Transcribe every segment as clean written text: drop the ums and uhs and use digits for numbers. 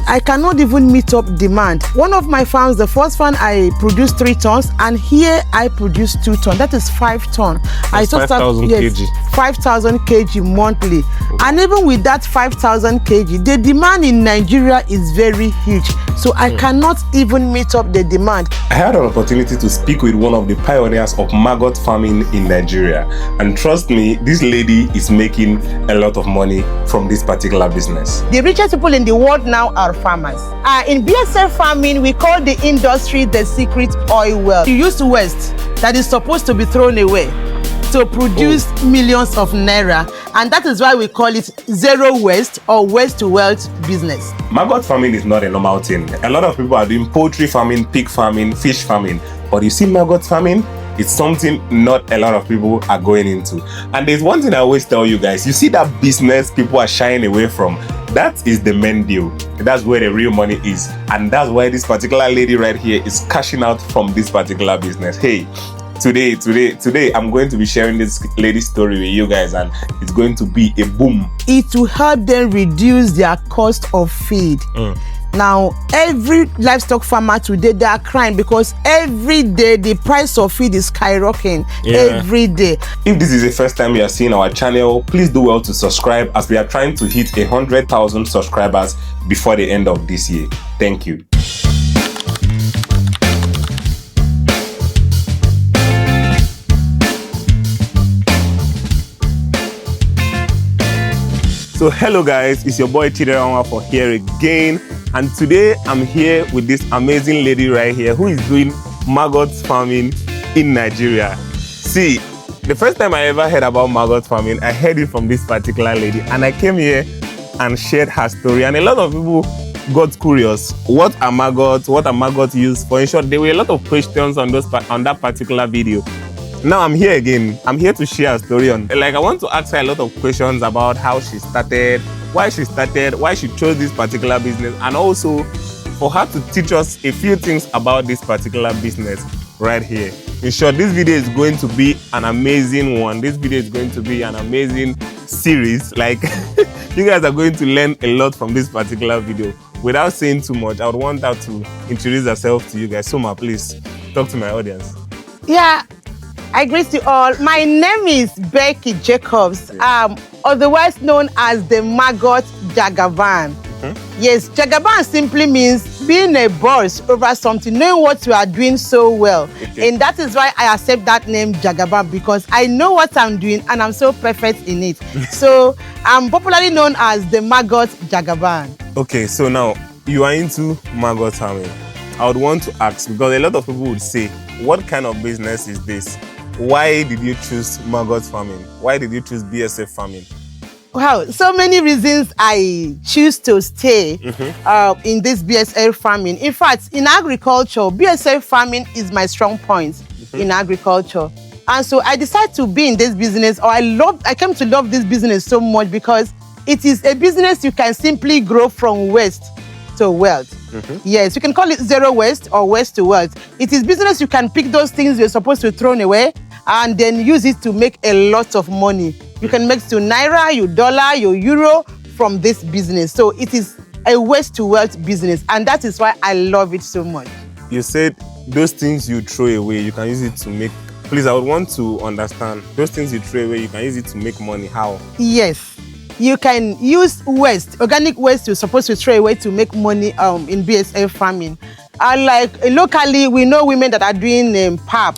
I cannot even meet up demand. One of my farms, the first one, I produced 3 tons, and here I produce 2 tons. That is 5 tons. I 5,000 kg. 5,000 kg monthly. And even with that 5,000 kg, the demand in Nigeria is very huge. So I cannot even meet up the demand. I had an opportunity to speak with one of the pioneers of maggot farming in Nigeria. And trust me, this lady is making a lot of money from this particular business. The richest people in the world now are farmers. In BSF farming, we call the industry the secret oil well. You use waste that is supposed to be thrown away to produce millions of naira, and that is why we call it zero waste or waste to wealth business. Maggot farming is not a normal thing. A lot of people are doing poultry farming, pig farming, fish farming, but you see maggot farming, it's something not a lot of people are going into. And there's one thing I always tell you guys, you see that business people are shying away from, that is the main deal. That's where the real money is, and that's why this particular lady right here is cashing out from this particular business. Hey, Today, I'm going to be sharing this lady's story with you guys, and it's going to be a boom. It will help them reduce their cost of feed. Now, every livestock farmer today, they are crying because every day the price of feed is skyrocketing. Every day. If this is the first time you are seeing our channel, please do well to subscribe, as we are trying to hit 100,000 subscribers before the end of this year. Thank you. So hello guys, it's your boy Chidera for here again, and today I'm here with this amazing lady right here who is doing maggot farming in Nigeria. See, the first time I ever heard about maggot farming, I heard it from this particular lady, and I came here and shared her story, and a lot of people got curious. What are maggots? What are maggots used for? In short, there were a lot of questions on that particular video. Now I'm here again. I'm here to share a story on, I want to ask her a lot of questions about how she started, why she chose this particular business, and also for her to teach us a few things about this particular business right here. In short, this video is going to be an amazing one. This video is going to be an amazing series. You guys are going to learn a lot from this particular video. Without saying too much, I would want her to introduce herself to you guys. Soma, please talk to my audience. Yeah. I greet you all. My name is Becky Jacob, otherwise known as the Maggot Jagaban. Yes, jagaban simply means being a boss over something, knowing what you are doing so well. And that is why I accept that name Jagaban, because I know what I'm doing and I'm so perfect in it. So I'm popularly known as the Maggot Jagaban. Okay, so now you are into maggot farming. I would want to ask, because a lot of people would say, what kind of business is this? Why did you choose maggot farming? Why did you choose BSF farming? Wow, so many reasons I choose to stay in this BSF farming. In fact, in agriculture, BSF farming is my strong point in agriculture. And so I decided to be in this business, or I came to love this business so much because it is a business you can simply grow from waste to wealth. Yes, you can call it zero waste or waste to wealth. It is business you can pick those things you're supposed to throw away and then use it to make a lot of money. You can make to naira, your dollar, your euro from this business. So it is a waste to wealth business, and that is why I love it so much. You said those things you throw away, you can use it to make. Please, I would want to understand. Those things you throw away, you can use it to make money. How? Yes. You can use waste, organic waste you're supposed to throw away to make money in BSF farming. Locally, we know women that are doing pap,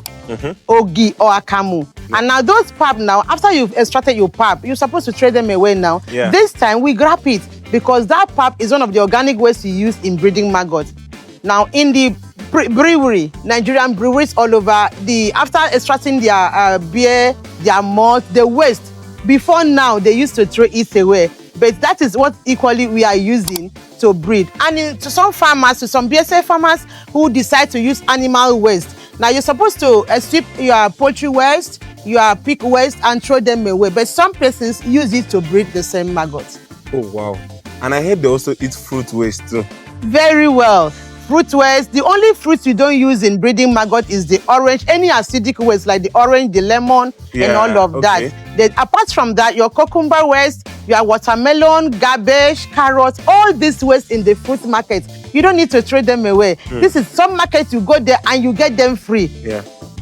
ogi, or akamu. And now those pap now, after you've extracted your pap, you're supposed to throw them away now. This time we grab it because that pap is one of the organic waste you use in breeding maggots. Now in the brewery, Nigerian breweries all over, after extracting their beer, their malt, the waste, before now, they used to throw it away. But that is what equally we are using to breed. And to some farmers, to some BSF farmers who decide to use animal waste. Now, you're supposed to sweep your poultry waste, your pig waste, and throw them away. But some persons use it to breed the same maggots. Oh, wow. And I heard they also eat fruit waste too. Very well. fruit waste. The only fruits we don't use in breeding maggot is the orange. Any acidic waste like the orange, the lemon, and all of that. Then apart from that, your cucumber waste, your watermelon, garbage, carrots, all these waste in the fruit market, you don't need to throw them away. This is some markets you go there and you get them free.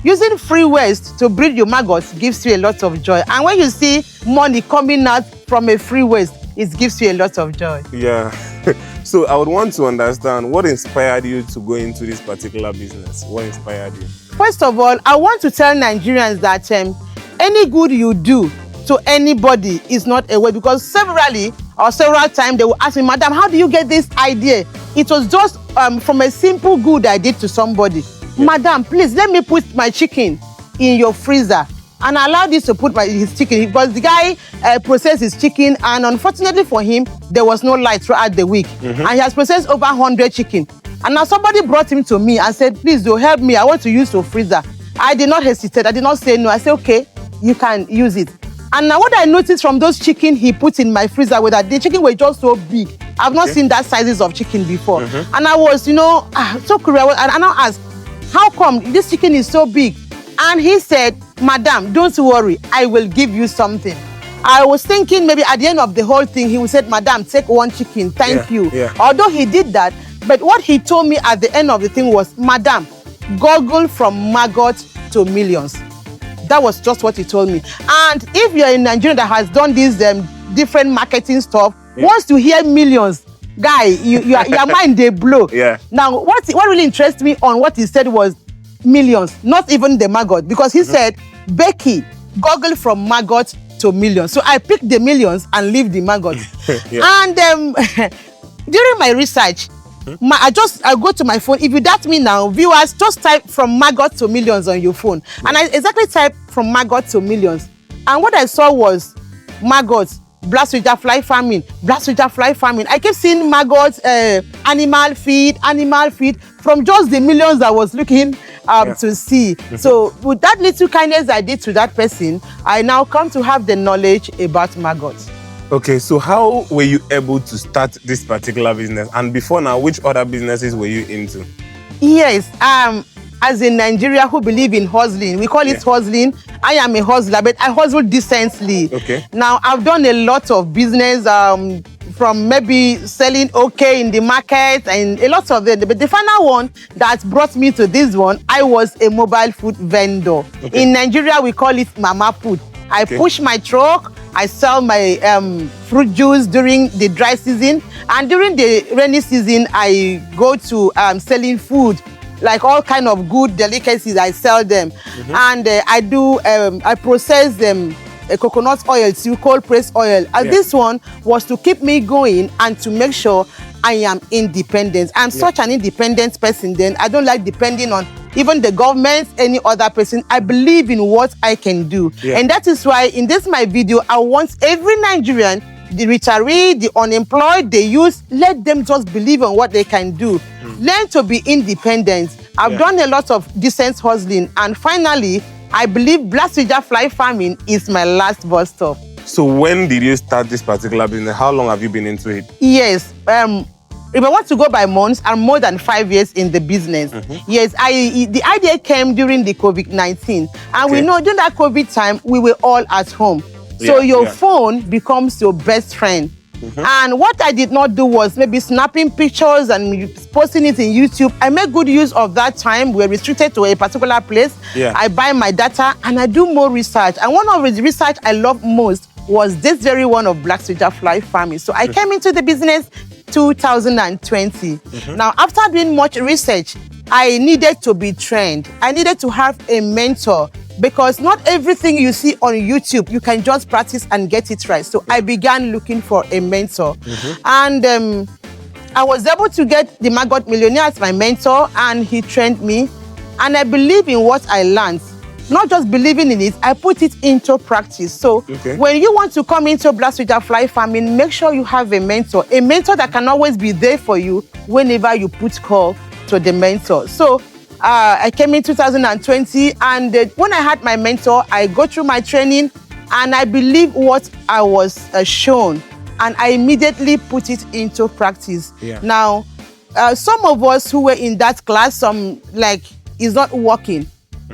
Using free waste to breed your maggots gives you a lot of joy. And when you see money coming out from a free waste, it gives you a lot of joy. Yeah. So I would want to understand what inspired you to go into this particular business. What inspired you? First of all, I want to tell Nigerians that any good you do to anybody is not a waste, because several times they will ask me, Madam, how do you get this idea? It was just from a simple good I did to somebody. Madam, please let me put my chicken in your freezer. And I allowed this to put his chicken, because the guy processed his chicken, and unfortunately for him, there was no light throughout the week. And he has processed over 100 chicken. And now somebody brought him to me and said, please do help me, I want to use your freezer. I did not hesitate, I did not say no. I said, okay, you can use it. And now what I noticed from those chicken he put in my freezer was that the chicken were just so big. I've not seen that sizes of chicken before. And I was, so curious. And I now asked, how come this chicken is so big? And he said, Madam, don't worry, I will give you something. I was thinking maybe at the end of the whole thing, he would say, Madam, take one chicken, thank you. Although he did that, but what he told me at the end of the thing was, Madam, Google from maggot to millions. That was just what he told me. And if you're in Nigeria that has done these different marketing stuff, once you hear millions, guy, your mind, they blow. Now, what really interests me on what he said was millions, not even the maggot, because he said, Becky, Google from maggot to millions. So I picked the millions and leave the maggot. And during my research, I go to my phone. If you doubt me now, viewers, just type from maggot to millions on your phone. And I exactly typed from maggot to millions. And what I saw was maggots, blast with fly farming, blast with fly farming. I kept seeing maggots, animal feed, from just the millions I was looking to see. So with that little kindness I did to that person, I now come to have the knowledge about maggots. Okay, so how were you able to start this particular business? And before now, which other businesses were you into? Yes, as in Nigeria who believe in hustling, we call it hustling. I am a hustler, but I hustle decently. Now, I've done a lot of business, from maybe selling in the market and a lot of it. But the final one that brought me to this one, I was a mobile food vendor. In Nigeria, we call it Mama Put. I push my truck, I sell my fruit juice during the dry season, and during the rainy season, I go to selling food, like all kind of good delicacies. I sell them, and I process them. Coconut oil, cold pressed oil. And this one was to keep me going and to make sure I am independent. I'm such an independent person. Then I don't like depending on even the government, any other person. I believe in what I can do. And that is why in this my video, I want every Nigerian, the retiree, the unemployed, the youth, let them just believe in what they can do. Learn to be independent. I've done a lot of decent hustling. And finally, I believe blast with fly farming is my last bus stop. So when did you start this particular business? How long have you been into it? Yes, if I want to go by months, I'm more than 5 years in the business. Yes, the idea came during the COVID-19. And we know during that COVID time, we were all at home. So your phone becomes your best friend. And what I did not do was maybe snapping pictures and posting it in YouTube. I make good use of that time. We're restricted to a particular place. I buy my data and I do more research. And one of the research I love most was this very one of black soldier fly farming. So I came into the business 2020. Now, after doing much research, I needed to be trained. I needed to have a mentor, because not everything you see on YouTube, you can just practice and get it right. So I began looking for a mentor. And I was able to get the Maggot Millionaire as my mentor, and he trained me. And I believe in what I learned. Not just believing in it, I put it into practice. So when you want to come into blast with fly farming, make sure you have a mentor that can always be there for you whenever you put call to the mentor. So I came in 2020, and when I had my mentor, I go through my training, and I believe what I was shown, and I immediately put it into practice. Now, some of us who were in that class, some like is not working.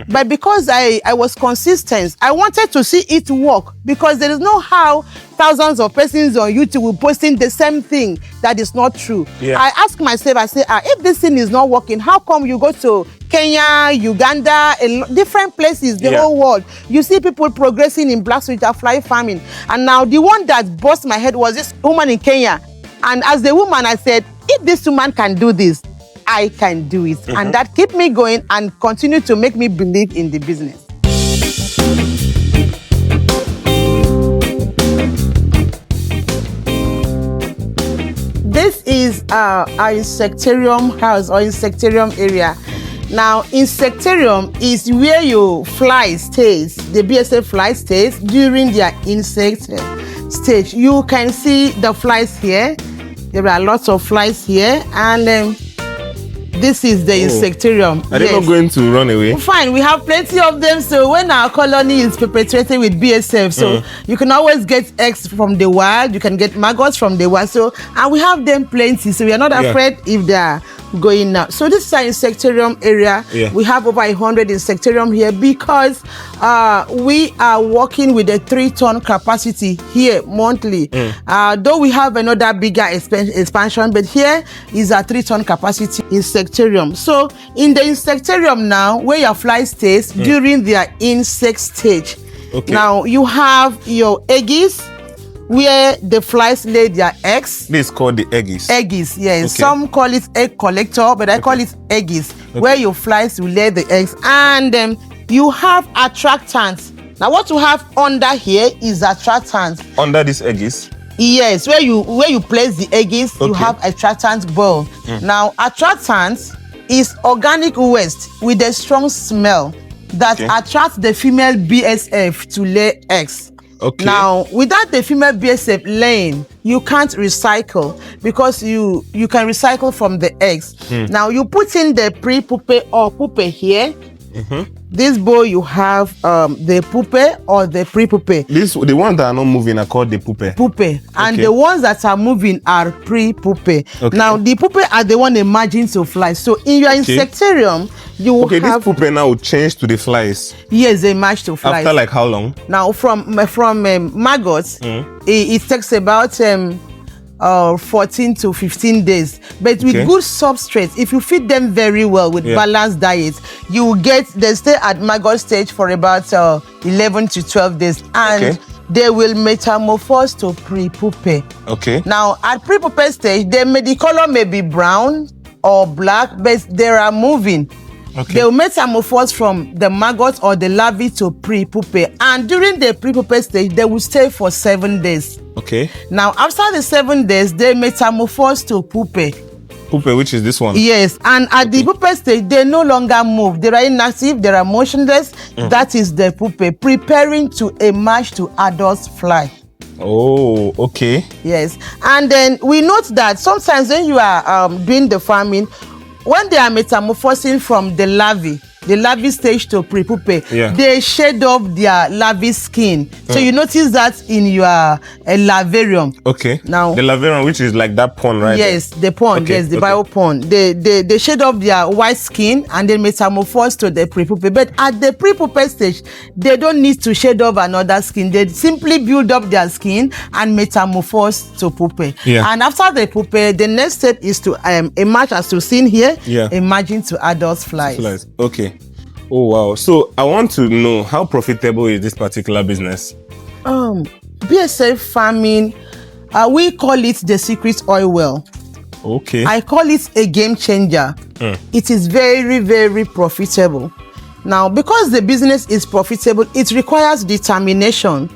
But because I was consistent, I wanted to see it work, because there is no how thousands of persons on YouTube will posting the same thing that is not true. Yeah. I ask myself, I say, if this thing is not working, how come you go to Kenya, Uganda, different places, the whole world, you see people progressing in black soldier fly farming. And now the one that burst my head was this woman in Kenya. And as the woman, I said, if this woman can do this, I can do it. And that kept me going and continue to make me believe in the business. This is our insectarium house or insectarium area. Now, insectarium is where your fly stays, the BSF fly stays during their insect stage. You can see the flies here. There are lots of flies here, and this is the insectarium. Are they not going to run away? Fine, we have plenty of them. So when our colony is perpetuated with BSF, so you can always get eggs from the wild. You can get maggots from the wild. So, and we have them plenty. So we are not afraid if they are going out. So this is our insectarium area. We have over 100 insectarium here, because we are working with a 3-ton capacity here monthly. Though we have another bigger expansion, but here is a 3-ton capacity insectarium. So in the insectarium now, where your fly stays during their insect stage. Now you have your eggs, where the flies lay their eggs. This is called the eggs. Eggs, yes. Some call it egg collector, but I call it eggs, where your flies will lay the eggs. And you have attractants. Now, what you have under here is attractants. Under these eggs? Yes, where you place the eggs, you have attractant bowl. Now, attractants is organic waste with a strong smell that attracts the female BSF to lay eggs. Now, without the female BSF laying, you can't recycle, because you can recycle from the eggs. Now, you put in the pre-pupae or pupae here. This bowl, you have the pupae or the pre-pupae. The ones that are not moving are called the pupae. Pupae. And the ones that are moving are pre-pupae. Now, the pupae are the one emerging to fly. So in your insectarium, you will have... this pupae now will change to the flies. Yes, they emerge to flies. After like how long? Now, from maggots, it takes about 14 to 15 days. But with good substrate, if you feed them very well with balanced diet, you will they stay at maggot stage for about 11 to 12 days. And they will metamorphose to pre-pupae. Now, at pre-pupae stage, the color may be brown or black, but they are moving. They will metamorphose from the maggot or the larvae to pre-pupae. And during the pre-pupae stage, they will stay for 7 days. Now, after the 7 days, they metamorphose to pupae. Pupae, which is this one? Yes, and at the pupae stage, they no longer move. They are inactive, they are motionless. That is the pupae, preparing to emerge to adult fly. Yes, and then we note that sometimes when you are doing the farming, when they are metamorphosing from the larvae stage to pre-pupae, they shed off their larvae skin. So you notice that in your larvarium. Now the larvarium, which is like that pond, right? Yes, the pond. Yes, the bio pond. They shed off their white skin and then metamorphose to the pre-pupae. But at the pre-pupae stage, they don't need to shed off another skin. They simply build up their skin and metamorphose to pupae. And after the pupae, the next step is to emerge, as you've seen here, emerging to adult flies. Oh wow! So I want to know, how profitable is this particular business? BSF farming, we call it the secret oil well. I call it a game changer. It is very, very profitable. Now, because the business is profitable, it requires determination,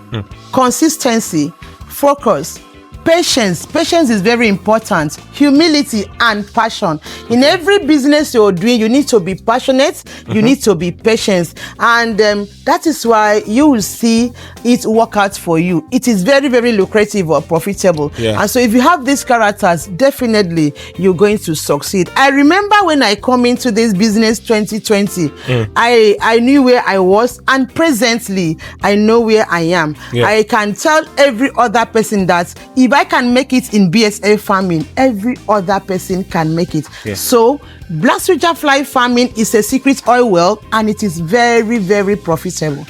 consistency, focus, patience. Patience is very important. Humility and passion. In every business you're doing, you need to be passionate. You need to be patient. And that is why you will see it work out for you. It is very, very lucrative or profitable. And so if you have these characters, definitely you're going to succeed. I remember when I come into this business 2020, I knew where I was, and presently I know where I am. I can tell every other person that if I can make it in BSF farming, every other person can make it. Yeah. So black soldier fly farming is a secret oil well, and it is very, very profitable.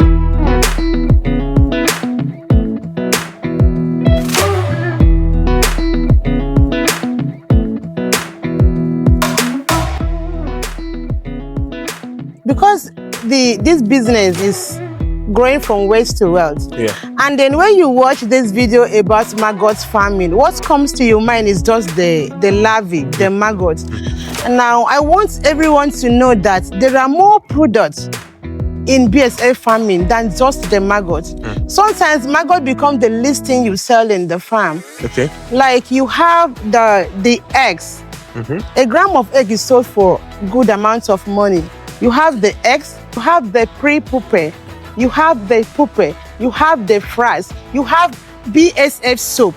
Because this business is growing from waste to wealth. Yeah. And then when you watch this video about maggots farming, what comes to your mind is just the larvae, the maggots. And now I want everyone to know that there are more products in BSF farming than just the maggot. Sometimes maggot become the least thing you sell in the farm. Okay. Like you have the eggs. A gram of egg is sold for good amounts of money. You have the eggs, you have the pre-pupae, you have the pupae, you have the fries, you have BSF soap,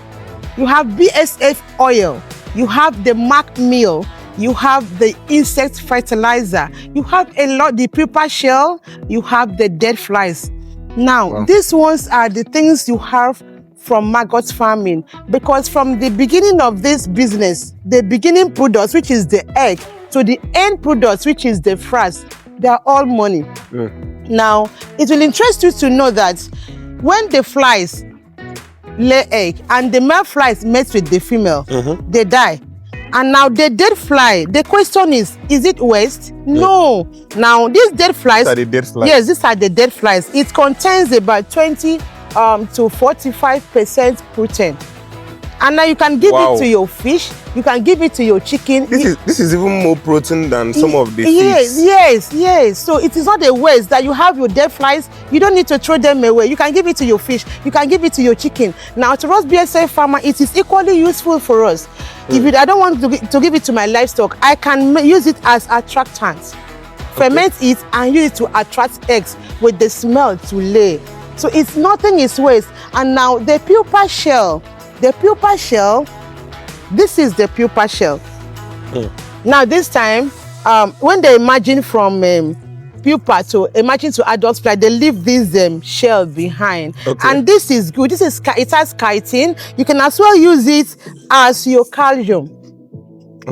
you have BSF oil, you have the mac meal, you have the insect fertilizer, you have a lot, the pupa shell, you have the dead flies. Now, these ones are the things you have from maggot farming, because from the beginning of this business, the beginning products, which is the egg, to the end products, which is the fries, they are all money. Now, it will interest you to know that when the flies lay egg and the male flies mate with the female, they die. And now the dead fly, the question is it waste? No. Now, these dead flies, These are the dead flies. Yes, these are the dead flies. It contains about 20 to 45% protein. And now you can give it to your fish, you can give it to your chicken. This is even more protein than some of the fish. Yes. So it is not a waste that you have your dead flies. You don't need to throw them away. You can give it to your fish. You can give it to your chicken. Now, to us BSF farmer, it is equally useful for us. If I don't want to give it to my livestock, I can use it as attractant. Ferment it and use it to attract eggs with the smell to lay. So it's nothing is waste. And now the pupa shell. The pupa shell, this is the pupa shell. Now this time, when they imagine from pupa to adult fly, they leave this shell behind. And this is good. It has chitin. You can as well use it as your calcium.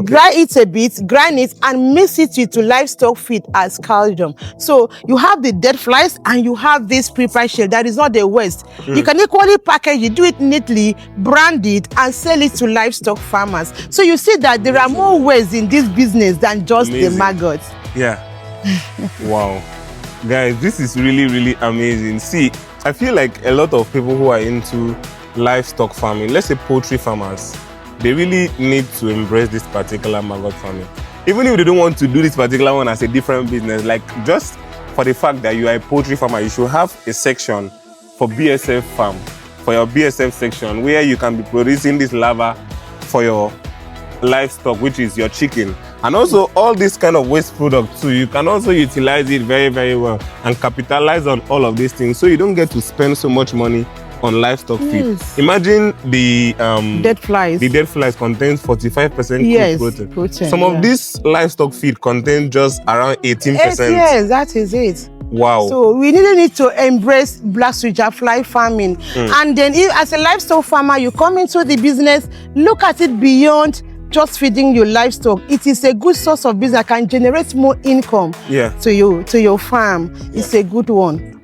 Dry it a bit, grind it, and mix it with livestock feed as calcium. So you have the dead flies and you have this pupa shell. That is not the waste. You can equally package it, do it neatly, brand it, and sell it to livestock farmers. So you see that there are more ways in this business than just the maggots. Yeah. Wow. Guys, this is really, really amazing. See, I feel like a lot of people who are into livestock farming, let's say poultry farmers, they really need to embrace this particular maggot farming. Even if they don't want to do this particular one as a different business, like just for the fact that you are a poultry farmer, you should have a section for BSF farm, for your BSF section, where you can be producing this larva for your livestock, which is your chicken. And also all this kind of waste product too, you can also utilize it very, very well and capitalize on all of these things, so you don't get to spend so much money on livestock feed. Imagine the dead flies. The dead flies contains 45% protein. Some of this livestock feed contain just around 18%. Yes, that is it. Wow. So we really need to embrace black soldier fly farming. And then as a livestock farmer, you come into the business, look at it beyond just feeding your livestock. It is a good source of business that can generate more income to your farm. It's a good one.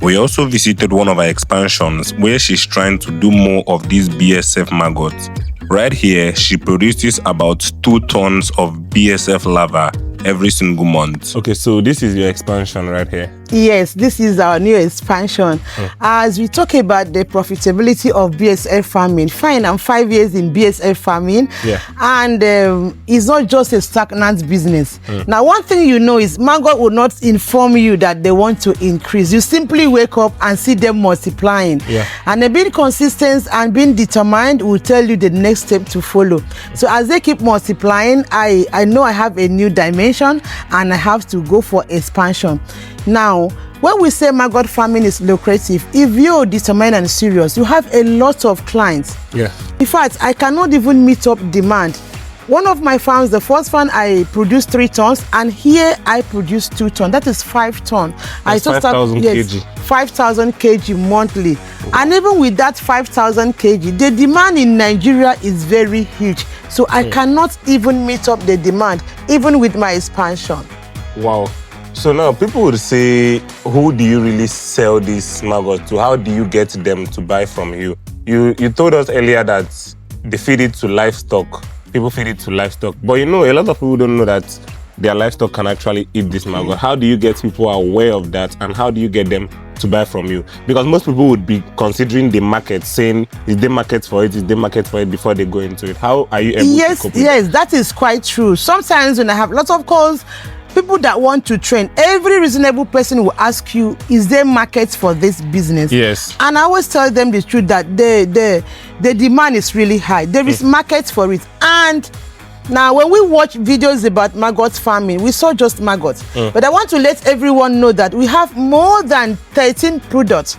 We also visited one of our expansions where she's trying to do more of these BSF maggots. Right here, she produces about 2 tons of BSF larvae every single month. Okay, so this is your expansion right here. Yes, this is our new expansion. As we talk about the profitability of BSF farming, fine, I'm 5 years in BSF farming, and it's not just a stagnant business. Now, one thing you know is maggot will not inform you that they want to increase. You simply wake up and see them multiplying. And being consistent and being determined will tell you the next step to follow. So as they keep multiplying, I know I have a new dimension and I have to go for expansion. Now, when we say maggot farming is lucrative, if you're determined and serious, you have a lot of clients. In fact, I cannot even meet up demand One of my farms, the first one, I produced 3 tons, and here I produce 2 tons. That is 5 tons. That's 5,000 kg. 5,000 kg monthly. Wow. And even with that 5,000 kg, the demand in Nigeria is very huge. So I cannot even meet up the demand, even with my expansion. Wow. So now people would say, who do you really sell these maggots to? How do you get them to buy from you? You told us earlier that they feed it to livestock. People feed it to livestock. But you know, a lot of people don't know that their livestock can actually eat this maggot. How do you get people aware of that, and how do you get them to buy from you? Because most people would be considering the market, saying, is there market for it? Is there market for it before they go into it? How are you able to cope with that? Yes, that is quite true. Sometimes when I have lots of calls, people that want to train, every reasonable person will ask you, is there market for this business? Yes. And I always tell them the truth that the demand is really high. There is market for it. And now when we watch videos about maggot farming, we saw just maggots. But I want to let everyone know that we have more than 13 products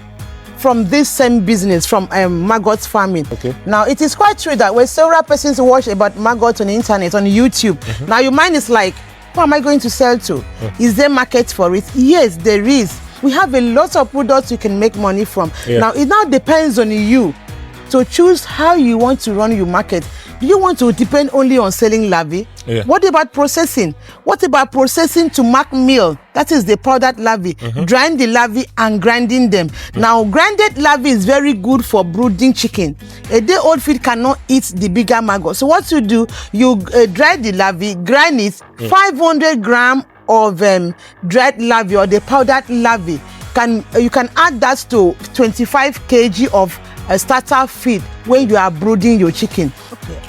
from this same business, from maggot farming. Okay. Now, it is quite true that when several persons watch about maggots on the internet, on YouTube, now your mind is like, who am I going to sell to? Is there market for it? Yes, there is. We have a lot of products you can make money from. Now, it now depends on you to choose how you want to run your market. Do you want to depend only on selling larvae? What about processing? What about processing to make meal? That is the powdered larvae. Drying the larvae and grinding them. Now, grinded larvae is very good for brooding chicken. A day-old feed cannot eat the bigger maggot. So what you do, you dry the larvae, grind it, 500 grams of dried larvae or the powdered larvae. You can add that to 25 kg of a starter feed when you are brooding your chicken.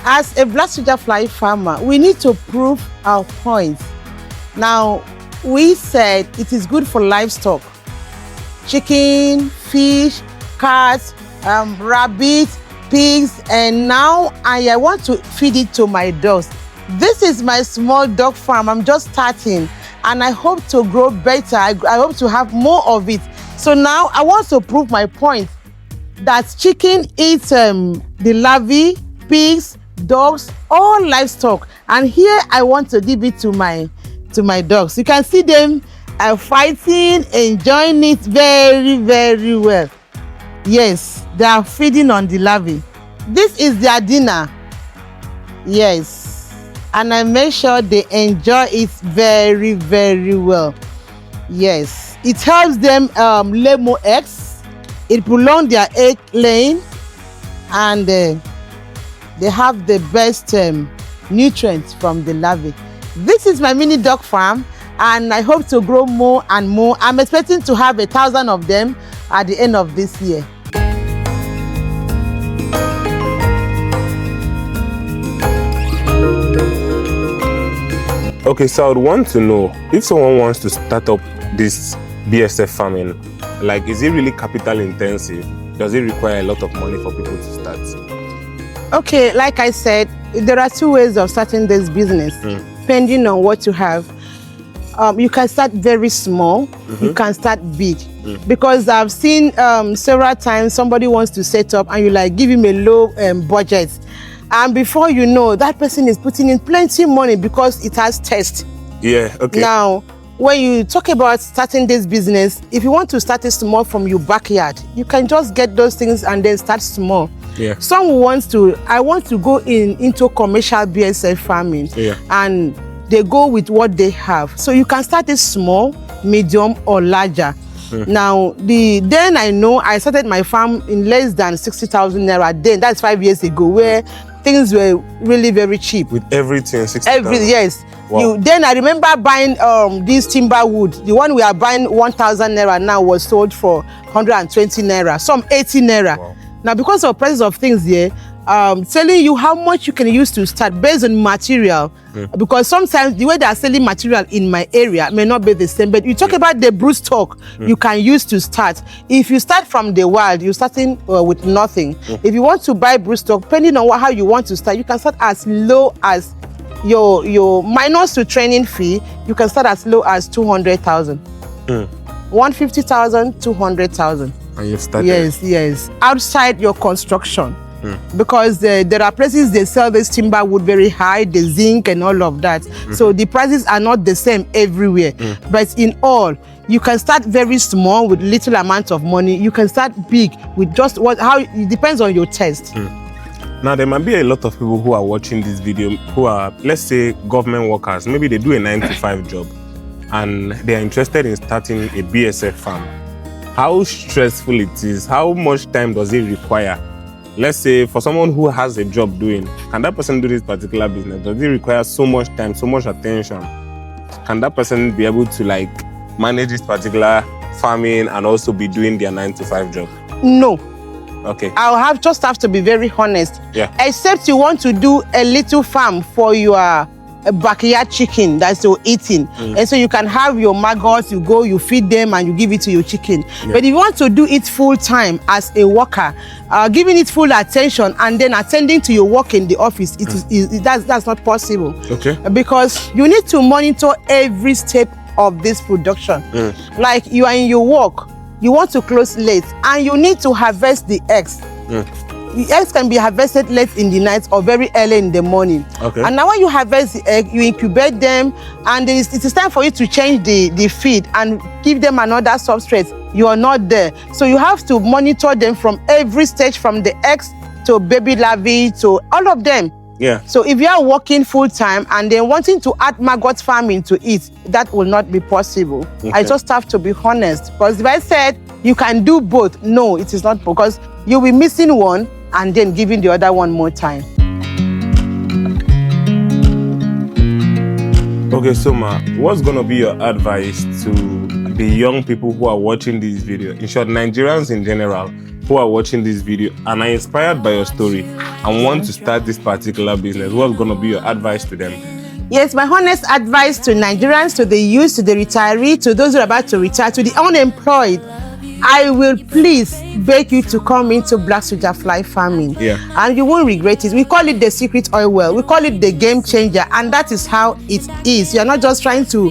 As a black soldier fly farmer, we need to prove our points. Now, we said it is good for livestock. Chicken, fish, cats, rabbits, pigs, and now I want to feed it to my dogs. This is my small dog farm. I'm just starting, and I hope to grow better. I hope to have more of it. So now I want to prove my point that chicken eats the larvae, pigs, dogs, all livestock. And here I want to give it to my dogs. You can see them fighting, enjoying it very, very well. Yes, they are feeding on the larvae. This is their dinner. Yes. And I make sure they enjoy it very, very well. Yes. It helps them lay more eggs. It prolongs their egg laying, and they have the best nutrients from the larvae. This is my mini dog farm, and I hope to grow more and more. I'm expecting to have 1,000 of them at the end of this year. Okay, so I would want to know, if someone wants to start up this BSF farming, like, is it really capital intensive? Does it require a lot of money for people to start? Okay, like I said, there are 2 ways of starting this business, depending on what you have. You can start very small, you can start big. Because I've seen several times somebody wants to set up and you like give him a low budget. And before you know, that person is putting in plenty money because it has taste. Yeah, okay. Now, when you talk about starting this business, if you want to start it small from your backyard, you can just get those things and then start small. Yeah. Some wants to, I want to go into commercial BSF farming, and they go with what they have. So you can start it small, medium, or larger. Now, then I know I started my farm in less than 60,000 naira. Then that's 5 years ago, where things were really very cheap. With everything, 60,000. Yes. Wow. Then I remember buying this timber wood. The one we are buying 1,000 naira now was sold for 120 naira, some 80 naira. Wow. Now, because of prices of things here, telling you how much you can use to start based on material, because sometimes the way they are selling material in my area may not be the same. But you talk about the brood stock you can use to start. If you start from the wild, you're starting with nothing. If you want to buy brood stock, depending on how you want to start, you can start as low as your minus to training fee. You can start as low as 200,000, 150,000, 200,000. And you've started. Yes. Outside your construction. because there are places they sell this timber wood very high, the zinc and all of that. So the prices are not the same everywhere. But in all, you can start very small with little amount of money. You can start big with just how it depends on your taste. Now, there might be a lot of people who are watching this video who are, let's say, government workers. Maybe they do a 9-to-5 job and they are interested in starting a BSF farm. How stressful it is, how much time does it require? Let's say for someone who has a job doing, can that person do this particular business? Does it require so much time, so much attention? Can that person be able to like manage this particular farming and also be doing their 9-to-5 job? No. Okay. I'll just have to be very honest. Yeah. Except you want to do a little farm for your backyard chicken that's you're eating. And so you can have your maggots, you feed them and you give it to your chicken. But if you want to do it full time as a worker, giving it full attention and then attending to your work in the office, that's not possible. Okay. Because you need to monitor every step of this production. Like you are in your work, you want to close late and you need to harvest the eggs. The eggs can be harvested late in the night or very early in the morning. Okay. And now when you harvest the egg, you incubate them and it is time for you to change the feed and give them another substrate. You are not there. So you have to monitor them from every stage, from the eggs to baby larvae to all of them. Yeah. So if you are working full time and then wanting to add maggot farming to it, that will not be possible. Okay. I just have to be honest. Because if I said you can do both, no, it is not, because you'll be missing one and then giving the other one more time. Okay, so Ma, what's gonna be your advice to the young people who are watching this video? In short, Nigerians in general who are watching this video and are inspired by your story and want to start this particular business. What's gonna be your advice to them? Yes, my honest advice to Nigerians, to the youth, to the retiree, to those who are about to retire, to the unemployed, I will please beg you to come into black soldier fly farming. Yeah. And you won't regret it. We call it the secret oil well. We call it the game changer. And that is how it is. You're not just trying to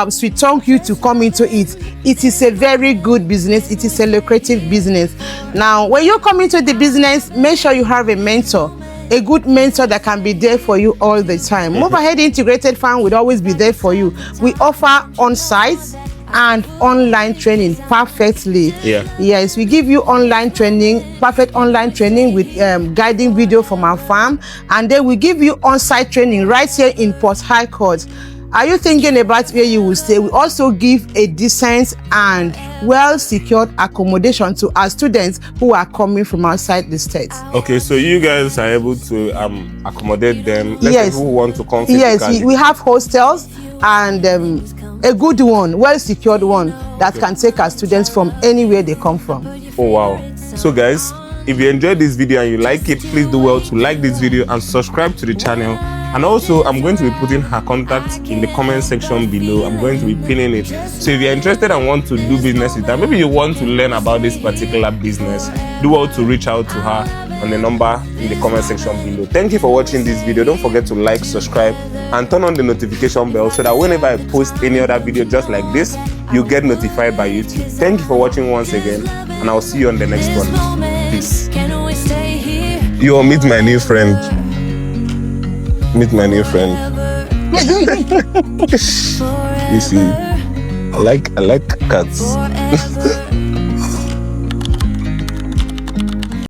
sweet talk you to come into it. It is a very good business. It is a lucrative business. Now, when you come into the business, make sure you have a mentor. A good mentor that can be there for you all the time. Move Ahead Integrated Farm will always be there for you. We offer on-site and online training perfectly. Yeah. Yes, we give you online training, perfect online training with guiding video from our farm, and then we give you on-site training right here in Port Harcourt. Are you thinking about where you will stay? We also give a decent and well-secured accommodation to our students who are coming from outside the state. Okay, so you guys are able to accommodate them. Yes. Who want to come physically. Yes, we have hostels and a good one, well-secured one that can take our students from anywhere they come from. Oh, wow. So guys, if you enjoyed this video and you like it, please do well to like this video and subscribe to the channel. And also, I'm going to be putting her contact in the comment section below. I'm going to be pinning it. So if you're interested and want to do business with her, maybe you want to learn about this particular business, do well to reach out to her on the number in the comment section below. Thank you for watching this video. Don't forget to like, subscribe, and turn on the notification bell so that whenever I post any other video just like this, you get notified by YouTube. Thank you for watching once again, and I'll see you on the next one. Peace. You'll meet my new friend. Meet my new friend. You see, I like cats.